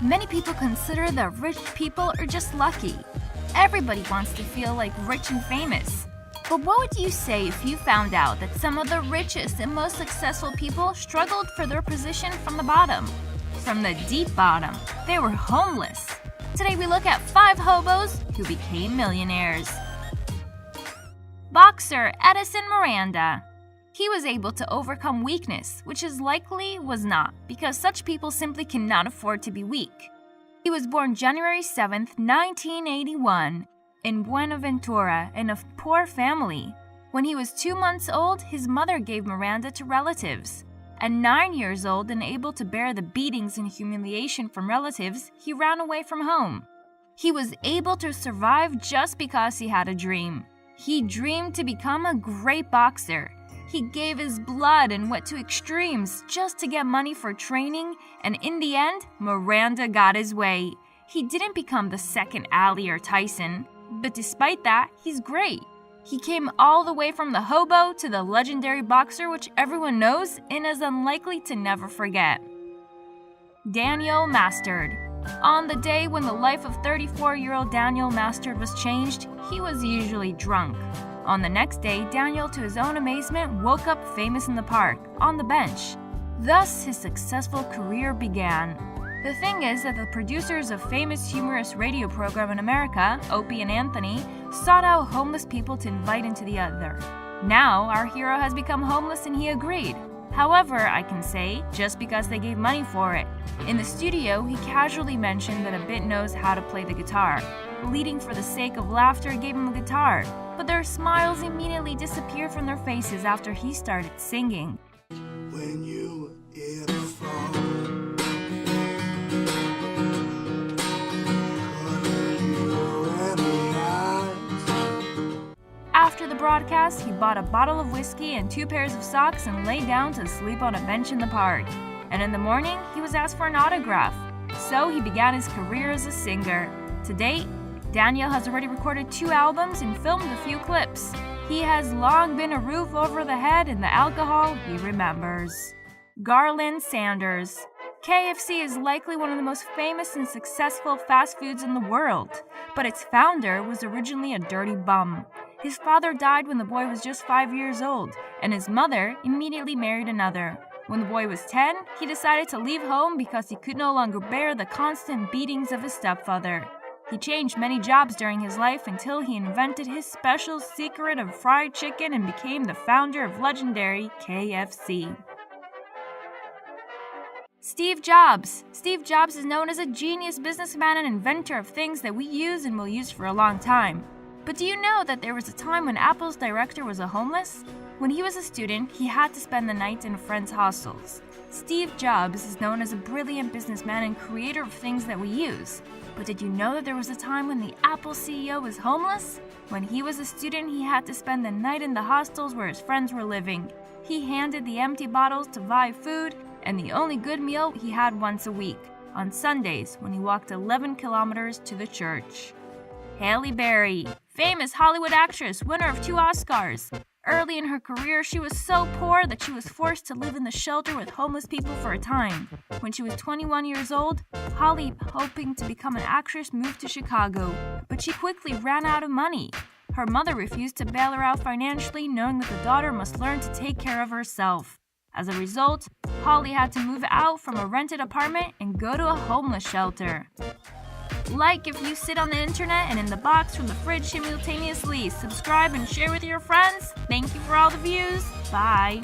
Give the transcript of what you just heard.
Many people consider that rich people are just lucky. Everybody wants to feel like rich and famous. But what would you say if you found out that some of the richest and most successful people struggled for their position from the bottom? From the deep bottom. They were homeless. Today we look at 5 hobos who became millionaires. Boxer Edison Miranda. He was able to overcome weakness, which is likely was not, because such people simply cannot afford to be weak. He was born January 7, 1981, in Buenaventura in a poor family. When he was 2 months old, his mother gave Miranda to relatives. At 9 years old and able to bear the beatings and humiliation from relatives, he ran away from home. He was able to survive just because he had a dream. He dreamed to become a great boxer. He gave his blood and went to extremes just to get money for training, and in the end, Miranda got his way. He didn't become the second Ali or Tyson, but despite that, he's great. He came all the way from the hobo to the legendary boxer which everyone knows and is unlikely to never forget. Daniel Mastard. On the day when the life of 34-year-old Daniel Mastard was changed, he was usually drunk. On the next day, Daniel, to his own amazement, woke up famous in the park, on the bench. Thus, his successful career began. The thing is that the producers of famous humorous radio program in America, Opie and Anthony, sought out homeless people to invite into the other. Now, our hero has become homeless and he agreed. However, I can say, just because they gave money for it. In the studio, he casually mentioned that a bit knows how to play the guitar. Leading for the sake of laughter gave him a guitar, but their smiles immediately disappeared from their faces after he started singing. When you hear the phone, After the broadcast, he bought a bottle of whiskey and 2 pairs of socks and lay down to sleep on a bench in the park. And in the morning, he was asked for an autograph. So he began his career as a singer. To date, Daniel has already recorded 2 albums and filmed a few clips. He has long been a roof over the head and the alcohol he remembers. Garland Sanders. KFC is likely one of the most famous and successful fast foods in the world, but its founder was originally a dirty bum. His father died when the boy was just 5 years old, and his mother immediately married another. When the boy was 10, he decided to leave home because he could no longer bear the constant beatings of his stepfather. He changed many jobs during his life until he invented his special secret of fried chicken and became the founder of legendary KFC. Steve Jobs. Steve Jobs is known as a genius businessman and inventor of things that we use and will use for a long time. But do you know that there was a time when Apple's director was homeless? When he was a student, he had to spend the night in friends' hostels. Steve Jobs is known as a brilliant businessman and creator of things that we use. But did you know that there was a time when the Apple CEO was homeless? When he was a student, he had to spend the night in the hostels where his friends were living. He handed the empty bottles to buy food, and the only good meal he had once a week, on Sundays when he walked 11 kilometers to the church. Halle Berry. Famous Hollywood actress, winner of 2 Oscars. Early in her career, she was so poor that she was forced to live in the shelter with homeless people for a time. When she was 21 years old, Holly, hoping to become an actress, moved to Chicago, but she quickly ran out of money. Her mother refused to bail her out financially, knowing that the daughter must learn to take care of herself. As a result, Holly had to move out from a rented apartment and go to a homeless shelter. Like if you sit on the internet and in the box from the fridge simultaneously. Subscribe and share with your friends. Thank you for all the views. Bye.